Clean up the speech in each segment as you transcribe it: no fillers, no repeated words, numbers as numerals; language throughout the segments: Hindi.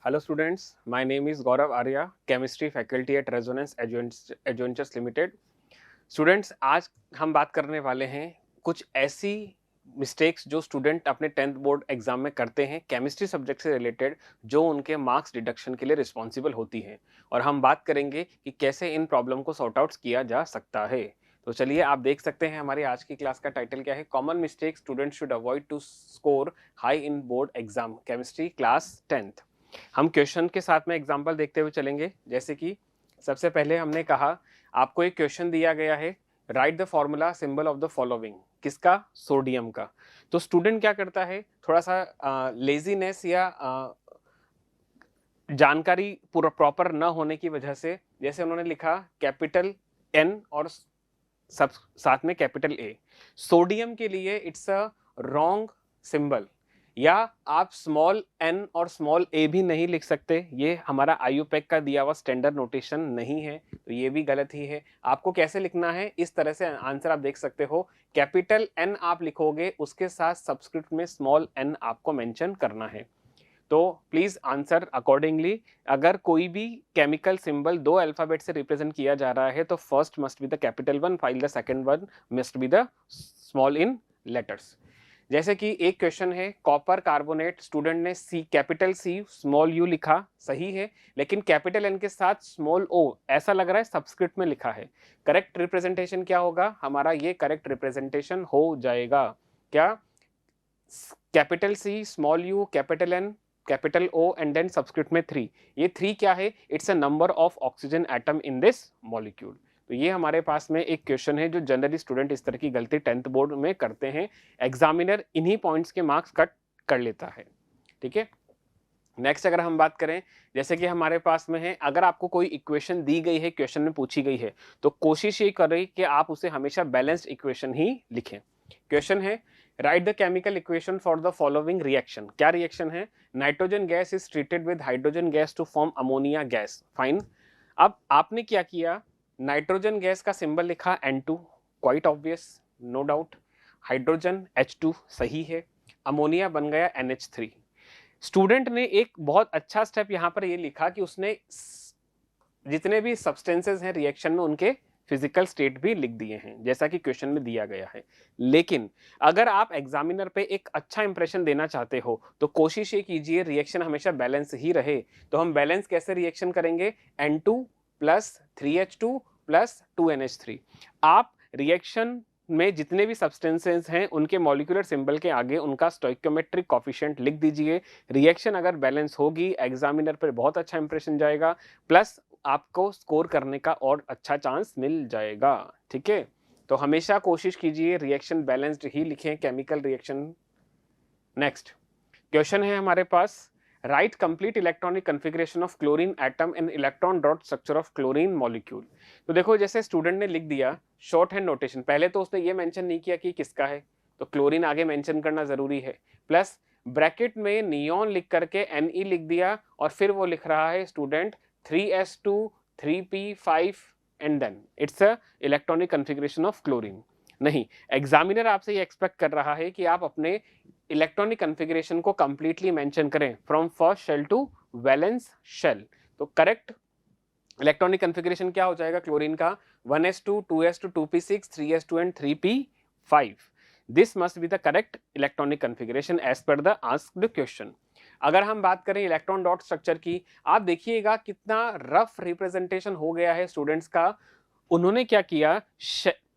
Hello students, my name is Gaurav Arya, chemistry faculty at Resonance Adventures Limited. Students आज हम बात करने वाले हैं कुछ ऐसी मिस्टेक्स जो स्टूडेंट अपने 10th बोर्ड एग्जाम में करते हैं केमिस्ट्री सब्जेक्ट से रिलेटेड, जो उनके मार्क्स डिडक्शन के लिए रिस्पॉन्सिबल होती हैं, और हम बात करेंगे कि कैसे इन प्रॉब्लम को सॉर्ट आउट किया जा सकता है। तो चलिए, आप देख सकते हैं हमारी आज की क्लास का टाइटल क्या है। Common mistake student should avoid to score high in board exam chemistry class 10th। हम क्वेश्चन के साथ में एग्जाम्पल देखते हुए चलेंगे। जैसे कि सबसे पहले हमने कहा, आपको एक क्वेश्चन दिया गया है, write the formula symbol of the following. किसका? सोडियम का। तो स्टूडेंट क्या करता है, थोड़ा सा लेजीनेस या जानकारी पूरा प्रॉपर न होने की वजह से, जैसे उन्होंने लिखा कैपिटल एन और सब साथ में कैपिटल ए। सोडियम के लिए इट्स अ रॉन्ग सिंबल, या आप स्मॉल एन और स्मॉल ए भी नहीं लिख सकते, ये हमारा आईयूपैक का दिया हुआ स्टैंडर्ड नोटेशन नहीं है, तो ये भी गलत ही है। आपको कैसे लिखना है, इस तरह से आंसर आप देख सकते हो। कैपिटल एन आप लिखोगे, उसके साथ सबस्क्रिप्ट में स्मॉल एन आपको मेंशन करना है। तो प्लीज आंसर अकॉर्डिंगली। अगर कोई भी केमिकल सिंबल दो अल्फाबेट से रिप्रेजेंट किया जा रहा है, तो first must be the capital one, file the second one must be the small in letters. जैसे कि एक क्वेश्चन है, कॉपर कार्बोनेट, स्टूडेंट ने सी कैपिटल सी स्मॉल यू लिखा, सही है, लेकिन कैपिटल एन के साथ स्मॉल ओ ऐसा लग रहा है सबस्क्रिप्ट में लिखा है। करेक्ट रिप्रेजेंटेशन क्या होगा हमारा? ये करेक्ट रिप्रेजेंटेशन हो जाएगा क्या? Capital C small U capital N capital O and then subscript में 3। ये 3 क्या है? It's a number of oxygen atom in this molecule. तो ये हमारे पास में एक क्वेश्चन है जो जनरली स्टूडेंट इस तरह की गलती 10th बोर्ड में करते हैं। एग्जामिनर इन्हीं पॉइंट्स के मार्क्स कट कर लेता है। ठीक है, नेक्स्ट अगर हम बात करें, जैसे कि हमारे पास में है, अगर आपको कोई इक्वेशन दी गई है, क्वेश्चन में पूछी गई है, तो कोशिश ये करें कि आप उसे हमेशा बैलेंस्ड इक्वेशन ही लिखें। क्वेश्चन है, write the chemical equation for the following reaction. क्या रिएक्शन है? Nitrogen gas is treated with hydrogen gas to form ammonia gas. Fine. अब आपने क्या किया, नाइट्रोजन गैस का सिंबल लिखा N2, quite obvious, no doubt. Hydrogen H2 सही है, अमोनिया बन गया NH3। स्टूडेंट ने एक बहुत अच्छा स्टेप यहाँ पर ये लिखा कि उसने जितने भी सब्सटेंसेस हैं रिएक्शन में, उनके फिजिकल स्टेट भी लिख दिए हैं, जैसा कि क्वेश्चन में दिया गया है। लेकिन अगर आप एग्जामिनर पे एक अच्छा इंप्रेशन देना चाहते हो, तो कोशिश ये कीजिए रिएक्शन हमेशा बैलेंस ही रहे। तो हम बैलेंस कैसे रिएक्शन करेंगे? N2 plus 3H2 plus 2NH3। आप रिएक्शन में जितने भी सब्सटेंसेस हैं, उनके मॉलिक्यूलर सिंबल के आगे उनका स्टोइकियोमेट्रिक कॉफिशिएंट लिख दीजिए। रिएक्शन अगर बैलेंस होगी, एग्जामिनर पर बहुत अच्छा इंप्रेशन जाएगा, प्लस आपको स्कोर करने का और अच्छा चांस मिल जाएगा। ठीक है, तो हमेशा कोशिश कीजिए रिएक्शन बैलेंस्ड ही लिखें, केमिकल रिएक्शन। नेक्स्ट क्वेश्चन है हमारे पास, write complete electronic configuration of chlorine atom in electron dot structure of chlorine molecule. तो देखो, जैसे स्टूडेंट ने लिख दिया शॉर्ट हैंड नोटेशन, पहले तो उसने ये मेंशन नहीं किया कि किसका है, तो क्लोरीन आगे मेंशन करना जरूरी है, प्लस ब्रैकेट में नियॉन लिख करके Ne लिख दिया, और फिर वो लिख रहा है student 3s2 3p5 and then it's a electronic configuration of chlorine. नहीं, एग्जामिनर आपसे ये एक्सपेक्ट कर रहा है कि आप अपने इलेक्ट्रॉनिक कॉन्फ़िगरेशन को कंप्लीटली मेंशन करें, from first shell to valence shell. तो करेक्ट इलेक्ट्रॉनिक कॉन्फ़िगरेशन क्या हो जाएगा क्लोरीन का? 1s2 2s2 2p6 3s2 and 3p5। This must be the correct electronic configuration as per the asked question. अगर हम बात करें इलेक्ट्रॉन डॉट स्ट्रक्चर की, आप देखिएगा कितना रफ रिप्रेजेंटेशन हो गया है स्टूडेंट्स का। उन्होंने क्या किया,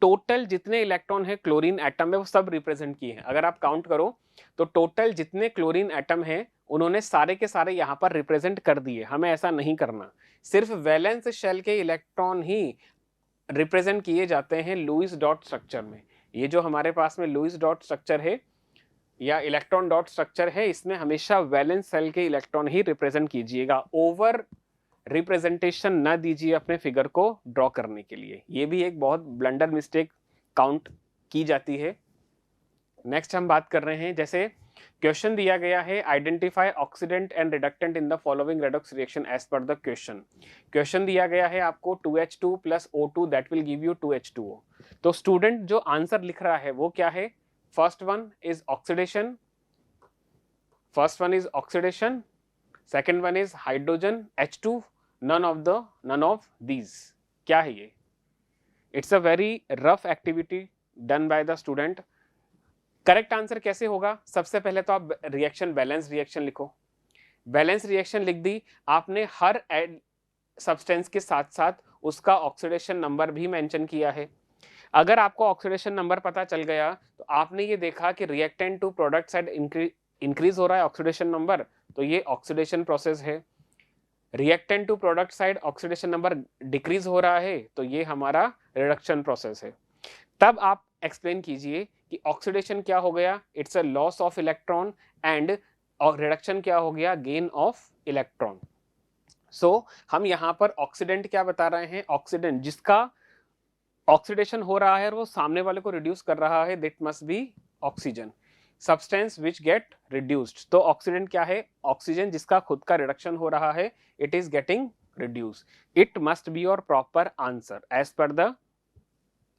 टोटल जितने इलेक्ट्रॉन है क्लोरीन एटम में, वो सब रिप्रेजेंट किए हैं। अगर आप काउंट करो तो टोटल जितने क्लोरीन एटम हैं, उन्होंने सारे के सारे यहाँ पर रिप्रेजेंट कर दिए। हमें ऐसा नहीं करना, सिर्फ वैलेंस शेल के इलेक्ट्रॉन ही रिप्रेजेंट किए जाते हैं लुईस डॉट स्ट्रक्चर में। ये जो हमारे पास में लुईस डॉट स्ट्रक्चर है या इलेक्ट्रॉन डॉट स्ट्रक्चर है, इसमें हमेशा वैलेंस शेल के इलेक्ट्रॉन ही रिप्रेजेंट कीजिएगा, ओवर रिप्रेजेंटेशन ना दीजिए अपने फिगर को ड्रॉ करने के लिए। ये भी एक बहुत ब्लंडर मिस्टेक काउंट की जाती है। नेक्स्ट हम बात कर रहे हैं, जैसे क्वेश्चन दिया गया है, identify oxidant and reductant in the following redox reaction as per the question. Question दिया गया है आपको 2H2 plus O2 that will give you 2H2O। तो स्टूडेंट जो आंसर लिख रहा है वो क्या है? First one is oxidation, first one is oxidation, second one is hydrogen H2, none of these. क्या है ये? It's a very rough activity done by the student. Correct answer कैसे होगा? सबसे पहले तो आप रिएक्शन, बैलेंस रिएक्शन लिखो। बैलेंस रिएक्शन लिख दी आपने, हर सब्सटेंस के साथ साथ उसका ऑक्सीडेशन नंबर भी मेंशन किया है। अगर आपको ऑक्सीडेशन नंबर पता चल गया तो आपने ये देखा कि reactant to product side increase हो रहा है ऑक्सीडेशन नंबर, तो ये ऑक्सीडेशन प्रोसेस है। Reactant to product side oxidation number decrease हो रहा है तो ये हमारा रिडक्शन प्रोसेस है। तब आप एक्सप्लेन कीजिए कि ऑक्सीडेशन क्या हो गया? It's a loss of electron, and और रिडक्शन क्या हो गया? Gain of electron. सो हम यहां पर ऑक्सीडेंट क्या बता रहे हैं? ऑक्सीडेंट जिसका ऑक्सीडेशन हो रहा है और वो सामने वाले को रिड्यूस कर रहा है, that must be oxygen. Substance which get reduced, तो ऑक्सीडेंट क्या है? ऑक्सीजन जिसका खुद का रिडक्शन हो रहा है, it is getting reduce. It must be your proper answer as per the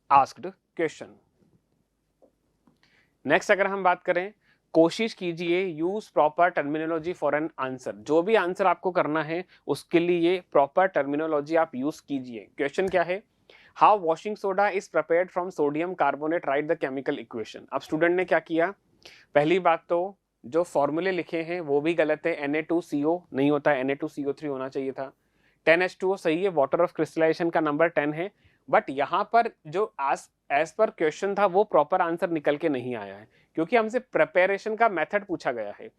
asked question. Next अगर हम बात करें, कोशिश कीजिए use proper terminology for an answer. जो भी आंसर आपको करना है उसके लिए प्रॉपर टर्मिनोलॉजी आप यूज कीजिए। क्वेश्चन क्या है? How washing soda is prepared from sodium carbonate, write the chemical equation. अब स्टूडेंट ने क्या किया? पहली बात तो जो फॉर्मूले लिखे हैं वो भी गलत है। Na2CO नहीं होता, Na2CO3 होना चाहिए था। 10H2O सही है, वाटर ऑफ क्रिस्टलाइजेशन का नंबर 10 है, बट यहाँ पर जो एज पर क्वेश्चन था वो प्रॉपर आंसर निकल के नहीं आया है, क्योंकि हमसे प्रिपरेशन का मेथड पूछा गया है।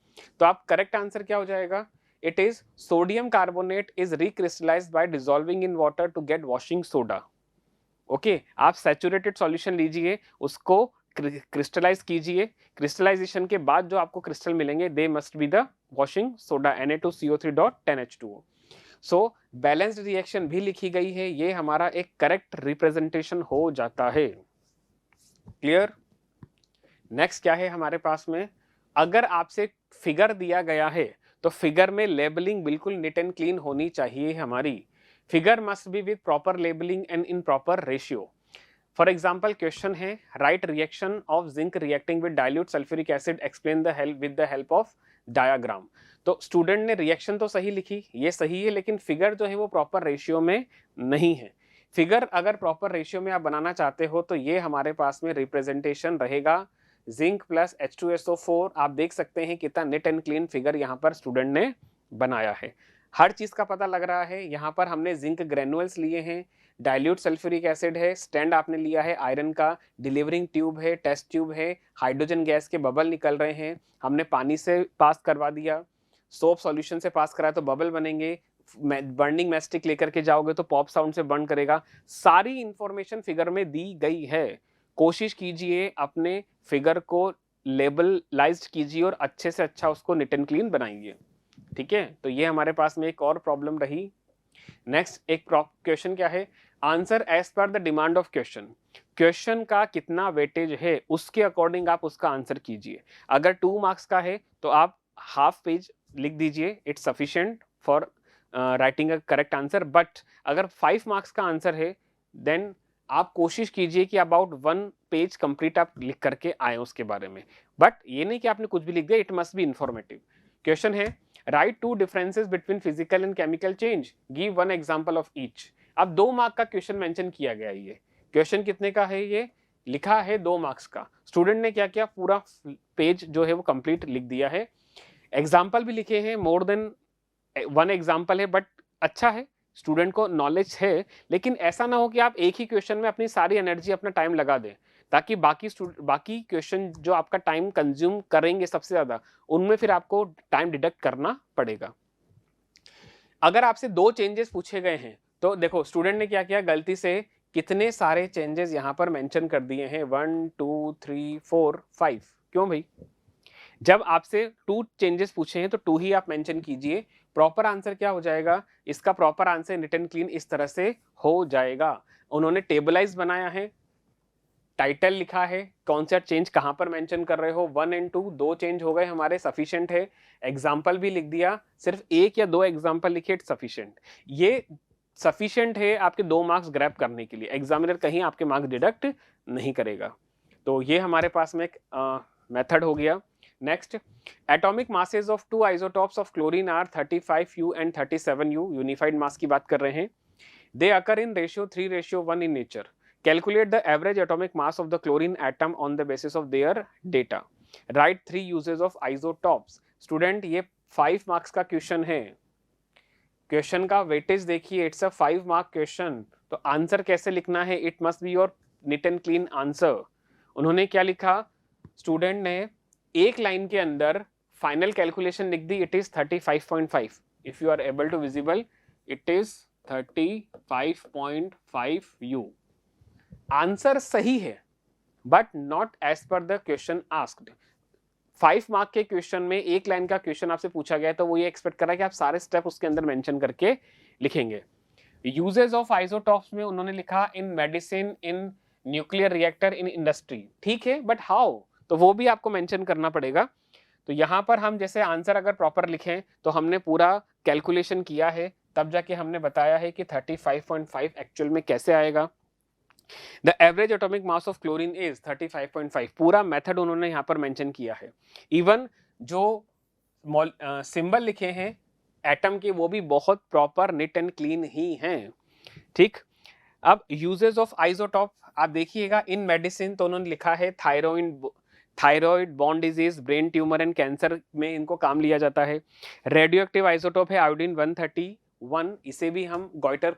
तो आप करेक्ट आंसर क्या हो जाएगा? It is sodium carbonate is recrystallized by dissolving in water to get washing soda. Okay, आप सैचुरेटेड सॉल्यूशन लीजिए, उसको क्रिस्टलाइज कीजिए, क्रिस्टलाइजेशन के बाद जो आपको क्रिस्टल मिलेंगे they must be the washing soda Na2CO3.10H2O। So balanced reaction भी लिखी गई है, ये हमारा एक करेक्ट रिप्रेजेंटेशन हो जाता है। क्लियर? नेक्स्ट क्या है हमारे पास में? अगर आपसे फिगर दिया गया है तो फिगर में लेबलिंग बिल्कुल नीट एंड क्लीन होनी चाहिए हमारी। Figure must be with proper labelling and in proper ratio. For example question है, write reaction of zinc reacting with dilute sulphuric acid, explain the help with the help of diagram. तो स्टूडेंट ने रिएक्शन तो सही लिखी, ये सही है, लेकिन फिगर जो है वो प्रॉपर रेशियो में नहीं है। फिगर अगर प्रॉपर रेशियो में आप बनाना चाहते हो तो ये हमारे पास में रिप्रेजेंटेशन रहेगा जिंक प्लस H2SO4। आप देख सकते हैं कितना नीट एंड क्लीन फिगर यहाँ पर स्टूडेंट ने बनाया है। हर चीज का पता लग रहा है। यहाँ पर हमने जिंक ग्रेनुअल्स लिए हैं, डाइल्यूट सल्फ्यूरिक एसिड है, स्टैंड आपने लिया है आयरन का, डिलीवरिंग ट्यूब है, टेस्ट ट्यूब है, हाइड्रोजन गैस के बबल निकल रहे हैं, हमने पानी से पास करवा दिया, सोप सॉल्यूशन से पास कराया तो बबल बनेंगे, बर्निंग मैस्टिक लेकर के जाओगे तो पॉप साउंड से बर्न करेगा। सारी इंफॉर्मेशन फिगर में दी गई है। कोशिश कीजिए अपने फिगर को लेबलाइज्ड कीजिए और अच्छे से अच्छा उसको नीट एंड क्लीन बनाइए। ठीक है, तो ये हमारे पास में एक और प्रॉब्लम रही। नेक्स्ट एक क्वेश्चन क्या है? Answer as per the demand of question. Question का कितना वेटेज है उसके अकॉर्डिंग आप उसका आंसर कीजिए। अगर 2 मार्क्स का है तो आप हाफ पेज लिख दीजिए, it's sufficient for writing a correct answer. But अगर 5 मार्क्स का आंसर है देन आप कोशिश कीजिए कि अबाउट 1 पेज कंप्लीट आप लिख करके आए उसके बारे में। बट ये नहीं कि आपने कुछ भी लिख दिया, it must be informative. Question है, write 2 differences between physical and chemical change, give 1 example of each. अब 2 मार्क का क्वेश्चन मेंशन किया गया है। ये क्वेश्चन कितने का है? ये लिखा है 2 मार्क्स का। स्टूडेंट ने क्या किया? पूरा पेज जो है वो कंप्लीट लिख दिया है। एग्जाम्पल भी लिखे हैं, मोर देन 1 एग्जाम्पल है, बट अच्छा है, स्टूडेंट को नॉलेज है। लेकिन ऐसा ना हो कि आप एक ही क्वेश्चन में अपनी सारी एनर्जी, अपना टाइम लगा दें, ताकि बाकी क्वेश्चन जो आपका टाइम कंज्यूम करेंगे सबसे ज्यादा, उनमें फिर आपको टाइम डिडक्ट करना पड़ेगा। अगर आपसे 2 चेंजेस पूछे गए हैं तो देखो स्टूडेंट ने क्या किया, गलती से कितने सारे चेंजेस यहां पर मेंशन कर दिए हैं, 1 2 3 4 5। क्यों भाई? जब आपसे 2 चेंजेस पूछे हैं तो 2 ही आप मेंशन कीजिए। प्रॉपर आंसर क्या हो जाएगा? इसका proper answer neat and clean इस तरह से हो जाएगा। उन्होंने टेबलाइज बनाया है, टाइटल लिखा है, कौन सा चेंज कहां पर मेंशन कर रहे हो, 1 एंड 2 2 चेंज हो गए हमारे, सफिशिएंट है। एग्जाम्पल भी लिख दिया, सिर्फ 1 या 2 एग्जाम्पल लिखे, सफिशिएंट। ये सफिशिएंट है आपके 2 मार्क्स ग्रैब करने के लिए। एग्जामिनर कहीं आपके मार्क्स डिडक्ट नहीं करेगा। तो ये हमारे पास में एक मेथड हो गया। Next, atomic masses of two isotopes of chlorine are 35U and 37U, unified mass की बात कर रहे हैं. They occur in ratio 3:1 in nature. Calculate the average atomic mass of the chlorine atom on the basis of their data. Write 3 uses of isotopes. Student ये 5 मार्क्स का क्वेश्चन है. क्वेश्चन का वेटेज देखिए, इट्स अ 5 मार्क क्वेश्चन. तो आंसर कैसे लिखना है, it must be your neat and clean answer. उन्होंने क्या लिखा, स्टूडेंट ने एक लाइन के अंदर फाइनल कैलकुलेशन लिख दी, it is 35.5. If you are able to visible, it is 35.5U. Answer सही है but not as per the question asked. 5 mark के क्वेश्चन में एक लाइन का क्वेश्चन आपसे पूछा गया है, तो वो ये एक्सपेक्ट कर रहा है कि आप सारे स्टेप उसके अंदर मेंशन करके लिखेंगे. यूजेस ऑफ आइसोटॉप्स में उन्होंने लिखा in medicine, in nuclear reactor, in industry. ठीक है, बट हाउ, तो वो भी आपको मेंशन करना पड़ेगा. तो यहाँ पर हम जैसे आंसर अगर प्रॉपर लिखें तो हमने पूरा कैलकुलेशन किया है, तब जाके हमने बताया है कि 35.5 एक्चुअल में कैसे आएगा. The average atomic mass of chlorine is 35.5. पूरा मेथड उन्होंने यहाँ पर मेंशन किया है. इवन जो सिंबल लिखे हैं एटम के, वो भी बहुत प्रॉपर नीट एंड क्लीन ही हैं. ठीक, अब यूजेस ऑफ आइसोटॉप आप देखिएगा. इन मेडिसिन तो उन्होंने लिखा है thyroid, bone disease, brain tumour and cancer में इनको काम लिया जाता है. रेडियो एक्टिव आइसोटॉप है आयोडीन 131, इसे भी हम गॉइटर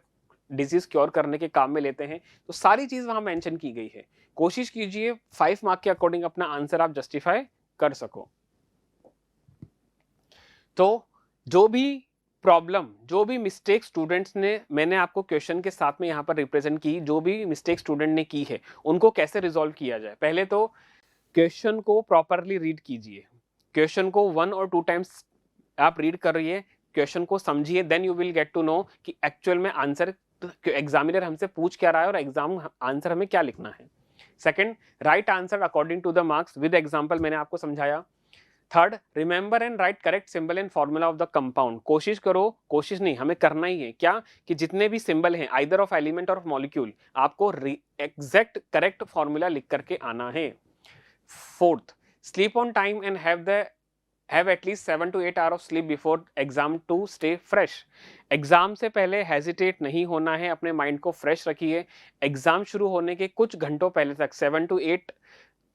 डिजीज क्योर करने के काम में लेते हैं. तो सारी चीज वहां मेंशन की गई है. कोशिश कीजिए 5 मार्क के अकॉर्डिंग अपना आंसर आप जस्टिफाई कर सको. तो जो भी प्रॉब्लम, जो भी मिस्टेक स्टूडेंट्स ने, मैंने आपको क्वेश्चन के साथ में यहाँ पर रिप्रेजेंट की, जो भी मिस्टेक स्टूडेंट ने की है उनको कैसे रिजॉल्व किया जाए. पहले तो क्वेश्चन को प्रॉपरली रीड कीजिए. क्वेश्चन को 1 और 2 टाइम्स आप रीड करिए, क्वेश्चन को समझिए, then you will get to know कि एक्चुअल में आंसर एग्जामिनर हमसे पूछ क्या रहा है और एग्जाम आंसर हमें क्या लिखना है. Second, write answer according to the marks with example, मैंने आपको समझाया. Third, remember and write correct symbol and formula of the compound. कोशिश करो, कोशिश नहीं, हमें करना ही है क्या, कि जितने भी सिंबल हैं आइदर ऑफ एलिमेंट और मॉलिक्यूल, आपको एग्जैक्ट करेक्ट फॉर्मूला लिख करके आना है. Fourth, sleep on time and have at least 7 to 8 hours of sleep before exam to stay fresh. Exam से पहले हेजिटेट नहीं होना है, अपने माइंड को फ्रेश रखिए. एग्जाम शुरू होने के कुछ घंटों पहले तक 7 to 8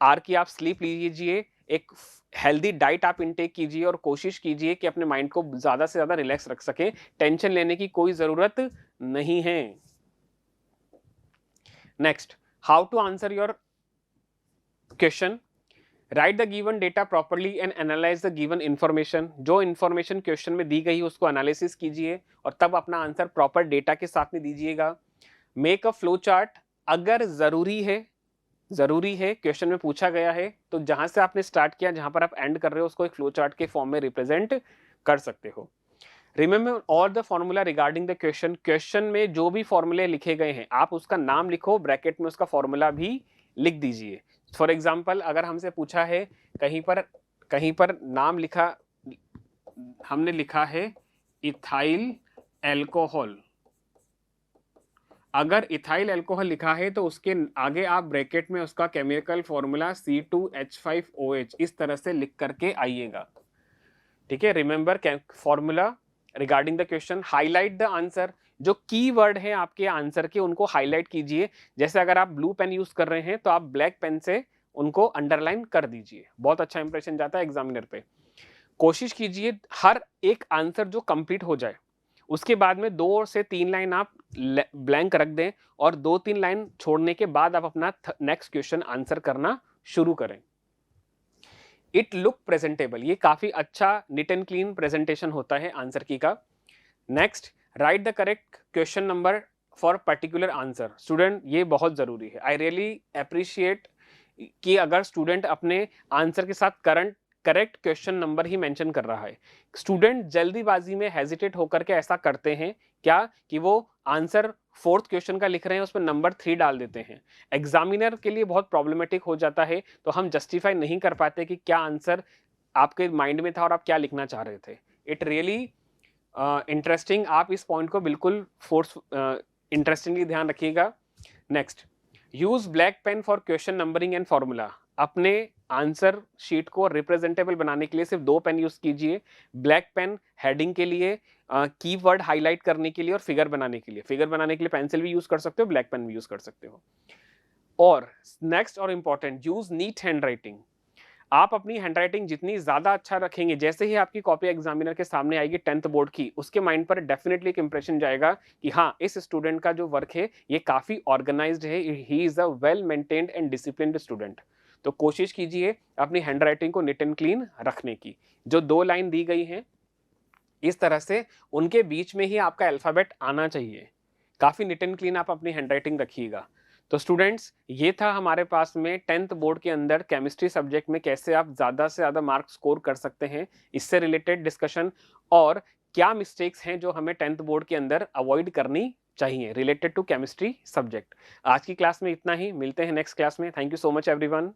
आवर की आप स्लीप लीजिए. एक हेल्दी डाइट आप इनटेक कीजिए और कोशिश कीजिए कि अपने माइंड को ज्यादा से ज्यादा रिलैक्स रख सके. टेंशन लेने की कोई जरूरत नहीं है. Next, how to answer your question. Write the given data properly and analyse the given information. जो इंफॉर्मेशन क्वेश्चन में दी गई उसको एनालिसिस कीजिए और तब अपना आंसर प्रॉपर डेटा के साथ में दीजिएगा. Make a flow chart. अगर जरूरी है क्वेश्चन में पूछा गया है तो जहां से आपने स्टार्ट किया, जहां पर आप एंड कर रहे हो, उसको एक फ्लो चार्ट के फॉर्म में रिप्रेजेंट कर सकते हो. Remember all the formula regarding the question. Question में जो भी फॉर्मूले लिखे गए हैं आप उसका नाम लिखो, ब्रैकेट में उसका फॉर्मूला भी लिख दीजिए. फॉर एग्जाम्पल, अगर हमसे पूछा है कहीं पर नाम लिखा, हमने लिखा है इथाइल एल्कोहल. अगर इथाइल एल्कोहल लिखा है तो उसके आगे आप ब्रैकेट में उसका केमिकल फॉर्मूला C2H5OH इस तरह से लिख करके आइएगा. ठीक है, remember formula regarding the question. Highlight the answer. जो की वर्ड है आपके आंसर के उनको हाईलाइट कीजिए. जैसे अगर आप ब्लू पेन यूज कर रहे हैं तो आप ब्लैक पेन से उनको अंडरलाइन कर दीजिए. बहुत अच्छा इंप्रेशन जाता है एग्जामिनर पे. कोशिश कीजिए हर एक आंसर जो कंप्लीट हो जाए उसके बाद में 2 से 3 लाइन आप ब्लैंक रख दें और 2-3 लाइन छोड़ने के बाद आप अपना नेक्स्ट क्वेश्चन आंसर करना शुरू करें. It look presentable. ये काफी अच्छा नीट एंड क्लीन प्रेजेंटेशन होता है आंसर की का. Next, right the correct question number for particular answer. Student, ये बहुत जरूरी है. आई रियली अप्रिशिएट कि अगर स्टूडेंट अपने आंसर के साथ करेक्ट क्वेश्चन नंबर ही मेंशन कर रहा है. स्टूडेंट जल्दीबाजी में हेजिटेट होकर के ऐसा करते हैं क्या कि वो आंसर 4th क्वेश्चन का लिख रहे हैं, उसमें नंबर 3 डाल देते हैं. एग्जामिनर के लिए बहुत प्रॉब्लमेटिक हो जाता है. तो हम जस्टिफाई नहीं कर पाते कि क्या आंसर आपके माइंड में था और आप क्या लिखना चाह रहे थे. It really interesting. आप इस पॉइंट को बिल्कुल इंटरेस्टिंगली ध्यान रखिएगा. Next, use black pen for question numbering and formula. अपने आंसर शीट को रिप्रेजेंटेबल बनाने के लिए सिर्फ 2 पेन यूज कीजिए। ब्लैक पेन हेडिंग के लिए, कीवर्ड हाईलाइट करने के लिए और फिगर बनाने के लिए। फिगर बनाने के लिए पेंसिल भी यूज कर सकते हो, ब्लैक पेन भी यूज कर सकते हो। और नेक्स्ट और इंपॉर्टेंट, यूज नीट हैंडराइटिंग। आप अपनी हैंडराइटिंग जितनी ज्यादा अच्छा रखेंगे, जैसे ही आपकी कॉपी एग्जामिनर के सामने आएगी 10th बोर्ड की, उसके माइंड पर डेफिनेटली एक इंप्रेशन जाएगा कि हाँ, इस स्टूडेंट का जो वर्क है ये काफी ऑर्गेनाइज्ड है, he is a well maintained and disciplined student. तो कोशिश कीजिए अपनी हैंडराइटिंग को नीट एंड क्लीन रखने की। जो 2 लाइन दी गई हैं, इस तरह से उनके बीच में ही आपका अल्फाबेट आना चाहिए। काफी नीट एंड क्लीन आप अपनी हैंडराइटिंग रखिएगा। तो स्टूडेंट्स, ये था हमारे पास में 10th बोर्ड के अंदर केमिस्ट्री सब्जेक्ट में कैसे आप ज्यादा से ज्यादा मार्क स्कोर कर सकते हैं, इससे रिलेटेड डिस्कशन, और क्या मिस्टेक्स हैं जो हमें 10th बोर्ड के अंदर अवॉइड करनी चाहिए रिलेटेड टू केमिस्ट्री सब्जेक्ट। आज की क्लास में इतना ही, मिलते हैं नेक्स्ट क्लास में। Thank you so much everyone.